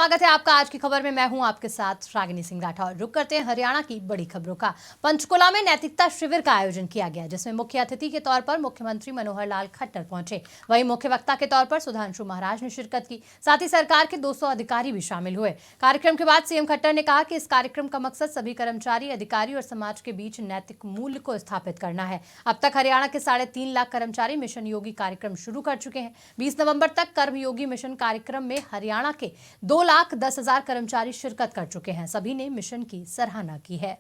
स्वागत है आपका आज की खबर में। मैं हूं आपके साथ रागिनी सिंह राठौर। रुक करते हैं हरियाणा की बड़ी खबरों का। पंचकुला में नैतिकता शिविर का आयोजन किया गया, जिसमें मुख्य अतिथि के तौर पर मुख्यमंत्री मनोहर लाल खट्टर पहुंचे। वहीं मुख्य वक्ता के तौर पर सुधांशु महाराज ने शिरकत की। साथ ही सरकार के 200 अधिकारी भी शामिल हुए। कार्यक्रम के बाद सीएम खट्टर ने कहा कि इस कार्यक्रम का मकसद सभी कर्मचारी, अधिकारी और समाज के बीच नैतिक मूल्य को स्थापित करना है। अब तक हरियाणा के 3.5 लाख कर्मचारी मिशन योगी कार्यक्रम शुरू कर चुके हैं। 20 नवंबर तक कर्मयोगी मिशन कार्यक्रम में हरियाणा के 2,10,000 कर्मचारी शिरकत कर चुके हैं। सभी ने मिशन की सराहना की है।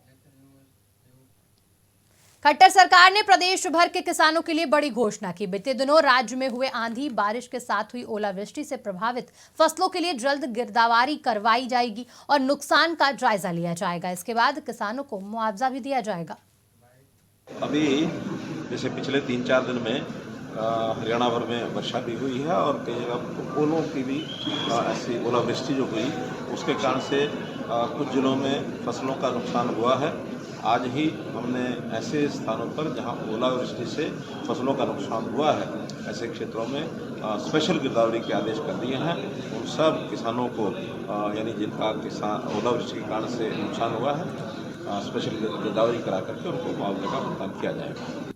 खट्टर सरकार ने प्रदेश भर के किसानों के लिए बड़ी घोषणा की। बीते दिनों राज्य में हुए आंधी बारिश के साथ हुई ओलावृष्टि से प्रभावित फसलों के लिए जल्द गिरदावरी करवाई जाएगी और नुकसान का जायजा लिया जाएगा। इसके बाद किसानों को मुआवजा भी दिया जाएगा। अभी जैसे पिछले 3-4 दिन में हरियाणा भर में वर्षा भी हुई है और कई जगह ओलों की भी ऐसी ओलावृष्टि जो हुई उसके कारण से कुछ जिलों में फसलों का नुकसान हुआ है। आज ही हमने ऐसे स्थानों पर जहां ओलावृष्टि से फसलों का नुकसान हुआ है, ऐसे क्षेत्रों में स्पेशल गिरदावरी के आदेश कर दिए हैं। उन सब किसानों को यानी जिनका ओलावृष्टि के कारण से नुकसान हुआ है, स्पेशल गिरदावरी करा करके उनको मुआवजे का भुगतान किया जाएगा।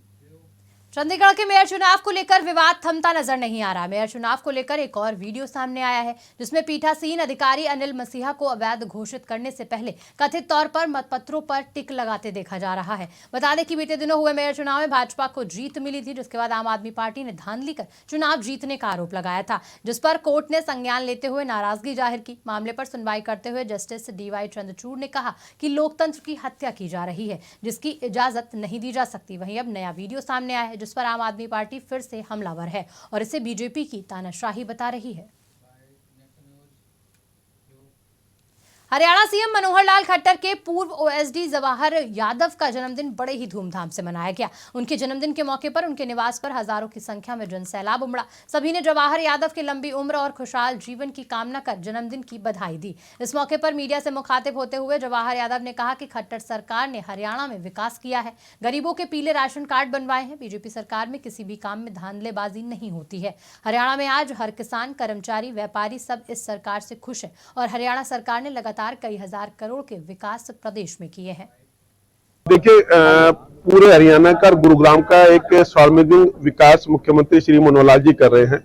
चंडीगढ़ के मेयर चुनाव को लेकर विवाद थमता नजर नहीं आ रहा। मेयर चुनाव को लेकर एक और वीडियो सामने आया है, जिसमें पीठासीन अधिकारी अनिल मसीहा को अवैध घोषित करने से पहले कथित तौर पर मतपत्रों पर टिक लगाते देखा जा रहा है। बता दें कि बीते दिनों हुए मेयर चुनाव में भाजपा को जीत मिली थी, जिसके बाद आम आदमी पार्टी ने धांधली कर चुनाव जीतने का आरोप लगाया था, जिस पर कोर्ट ने संज्ञान लेते हुए नाराजगी जाहिर की। मामले पर सुनवाई करते हुए जस्टिस DY चंद्रचूड़ ने कहा कि लोकतंत्र की हत्या की जा रही है, जिसकी इजाजत नहीं दी जा सकती। वहीं अब नया वीडियो सामने आया है, जिस पर आम आदमी पार्टी फिर से हमलावर है और इसे बीजेपी की तानाशाही बता रही है। हरियाणा सीएम मनोहर लाल खट्टर के पूर्व OSD जवाहर यादव का जन्मदिन बड़े ही धूमधाम से मनाया गया। उनके जन्मदिन के मौके पर उनके निवास पर हजारों की संख्या में जनसैलाब उमड़ा। सभी ने जवाहर यादव के लंबी उम्र और खुशहाल जीवन की कामना कर जन्मदिन की बधाई दी। इस मौके पर मीडिया से मुखातिब होते हुए जवाहर यादव ने कहा कि खट्टर सरकार ने हरियाणा में विकास किया है, गरीबों के पीले राशन कार्ड बनवाए हैं। बीजेपी सरकार में किसी भी काम में धांधलेबाजी नहीं होती है। हरियाणा में आज हर किसान, कर्मचारी, व्यापारी सब इस सरकार से खुश है और हरियाणा सरकार ने लगातार कई हजार करोड़ के विकास प्रदेश में किए हैं। देखिए, पूरे हरियाणा का, गुरुग्राम का एक सर्वांगीण विकास मुख्यमंत्री श्री मनोहर लाल जी कर रहे हैं।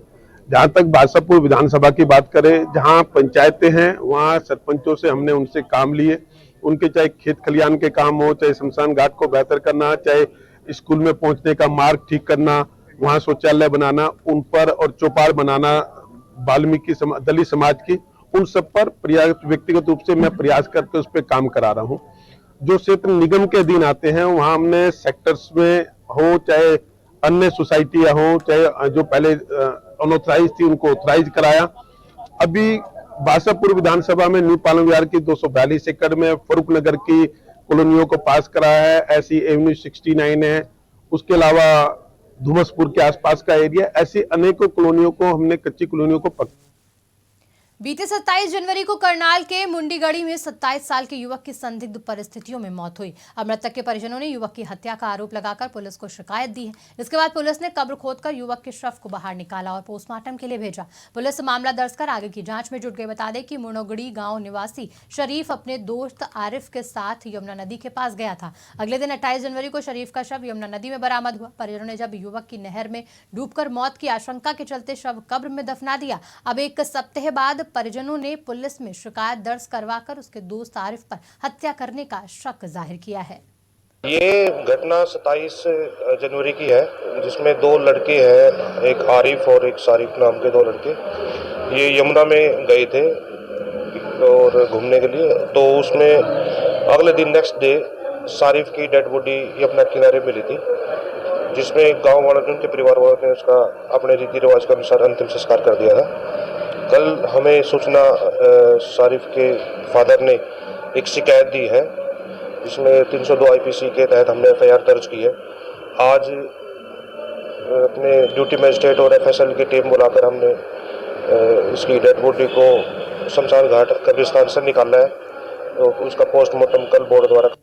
जहां तक बादशाहपुर विधानसभा की बात करें, जहां पंचायतें हैं वहां सरपंचों से हमने उनसे काम लिए। उनके चाहे खेत खलियान के काम हो, चाहे शमशान घाट को बेहतर करना, चाहे स्कूल में पहुंचने का मार्ग ठीक करना, वहां शौचालय बनाना, उन पर और चौपाल बनाना, वाल्मीकि दलित समाज की, उन सब पर व्यक्तिगत रूप से मैं प्रयास करके उस पर काम करा रहा हूं। जो क्षेत्र निगम के अधीन आते हैं वहां हमने सेक्टर्स में हो, चाहे अन्य सोसाइटियां हो, चाहे जो पहले अनऑथराइज थी उनको ऑथराइज कराया। अभी बादशाहपुर विधानसभा में न्यू पालन विहार की 242 एकड़ में फरूक नगर की कॉलोनियों को पास कराया है। ऐसी एवेन्यू 69 है, उसके अलावा धुमसपुर के आसपास का एरिया, ऐसी अनेकों कॉलोनियों को हमने, कच्ची कॉलोनियों को बीते 27 जनवरी को करनाल के मुंडीगढ़ी में 27 साल के युवक की संदिग्ध परिस्थितियों में मौत हुई। अब मृतक के परिजनों ने युवक की हत्या का आरोप लगाकर पुलिस को शिकायत दी है। इसके बाद पुलिस ने कब्र खोदकर युवक के शव को बाहर निकाला और पोस्टमार्टम के लिए भेजा। पुलिस मामला दर्ज कर आगे की जांच में जुट गई। बता दें कि मुंडीगढ़ी गांव निवासी शरीफ अपने दोस्त आरिफ के साथ यमुना नदी के पास गया था। अगले दिन 28 जनवरी को शरीफ का शव यमुना नदी में बरामद हुआ। परिजनों ने जब युवक की नहर में डूबकर मौत की आशंका के चलते शव कब्र में दफना दिया। अब एक सप्ताह बाद परिजनों ने पुलिस में शिकायत दर्ज करवाकर उसके दोस्त आरिफ पर हत्या करने का शक जाहिर किया है। ये घटना 27 जनवरी की है, जिसमें 2 लड़के हैं, एक आरिफ और एक सारिफ नाम के 2 लड़के। ये यमुना में गए थे और घूमने के लिए, तो उसमें अगले दिन नेक्स्ट डे सारिफ की डेड बॉडी यमुना किनारे मिली थी, जिसमें गांव वालों ने, उनके परिवार वालों ने उसका अपने रीति रिवाज के अनुसार अंतिम संस्कार कर दिया था। कल हमें सूचना सारिफ के फादर ने एक शिकायत दी है, जिसमें 302 IPC के तहत हमने FIR दर्ज की है। आज अपने ड्यूटी मजिस्ट्रेट और FSL की टीम बुलाकर हमने इसकी डेड बॉडी को शमशान घाट कब्रिस्तान से निकाला है, तो उसका पोस्टमार्टम कल बोर्ड द्वारा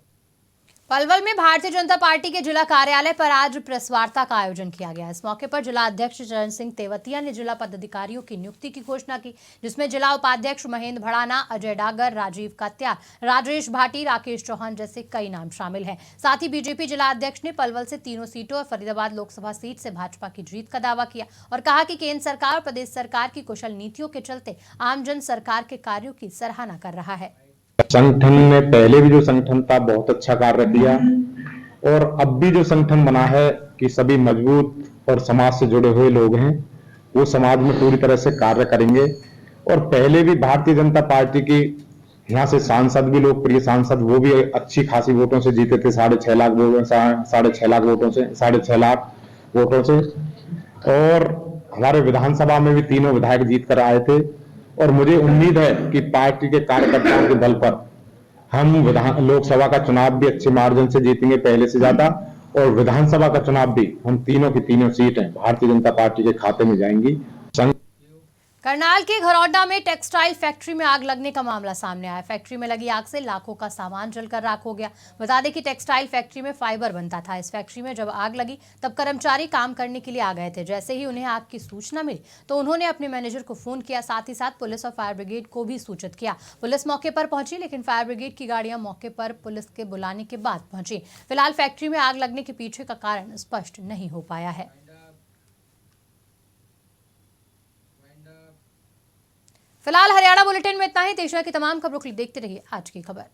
पलवल में भारतीय जनता पार्टी के जिला कार्यालय पर आज प्रेस वार्ता का आयोजन किया गया। इस मौके पर जिला अध्यक्ष चरण सिंह तेवतिया ने जिला पदाधिकारियों की नियुक्ति की घोषणा की, जिसमें जिला उपाध्यक्ष महेंद्र भड़ाना, अजय डागर, राजीव कत्यार, राजेश भाटी, राकेश चौहान जैसे कई नाम शामिल हैं। साथ ही बीजेपी जिला अध्यक्ष ने पलवल से तीनों सीटों और फरीदाबाद लोकसभा सीट से भाजपा की जीत का दावा किया और कहा कि केंद्र सरकार और प्रदेश सरकार की कुशल नीतियों के चलते आमजन सरकार के कार्यों की सराहना कर रहा है। संगठन ने पहले भी जो संगठन था बहुत अच्छा कार्य किया और अब भी जो संगठन बना है कि सभी मजबूत और समाज से जुड़े हुए लोग हैं, वो समाज में पूरी तरह से कार्य करेंगे। और पहले भी भारतीय जनता पार्टी की यहाँ से सांसद भी, लोकप्रिय सांसद, वो भी अच्छी खासी वोटों से जीते थे, 6.5 लाख वोटों से, 6.5 लाख वोटों से। और हमारे विधानसभा में भी तीनों विधायक जीत कर आए थे और मुझे उम्मीद है कि पार्टी के कार्यकर्ताओं के बल पर हम लोकसभा का चुनाव भी अच्छे मार्जिन से जीतेंगे, पहले से ज्यादा, और विधानसभा का चुनाव भी हम तीनों की तीनों सीटें भारतीय जनता पार्टी के खाते में जाएंगी। करनाल के घरौंडा में टेक्सटाइल फैक्ट्री में आग लगने का मामला सामने आया। फैक्ट्री में लगी आग से लाखों का सामान जलकर राख हो गया। बता दें कि टेक्सटाइल फैक्ट्री में फाइबर बनता था। इस फैक्ट्री में जब आग लगी तब कर्मचारी काम करने के लिए आ गए थे। जैसे ही उन्हें आग की सूचना मिली तो उन्होंने अपने मैनेजर को फोन किया, साथ ही साथ पुलिस और फायर ब्रिगेड को भी सूचित किया। पुलिस मौके पर पहुंची, लेकिन फायर ब्रिगेड की गाड़ियां मौके पर पुलिस के बुलाने के बाद पहुंची। फिलहाल फैक्ट्री में आग लगने के पीछे का कारण स्पष्ट नहीं हो पाया है। फिलहाल हरियाणा बुलेटिन में इतना ही। देश की तमाम खबरों के लिए देखते रहिए आज की खबर।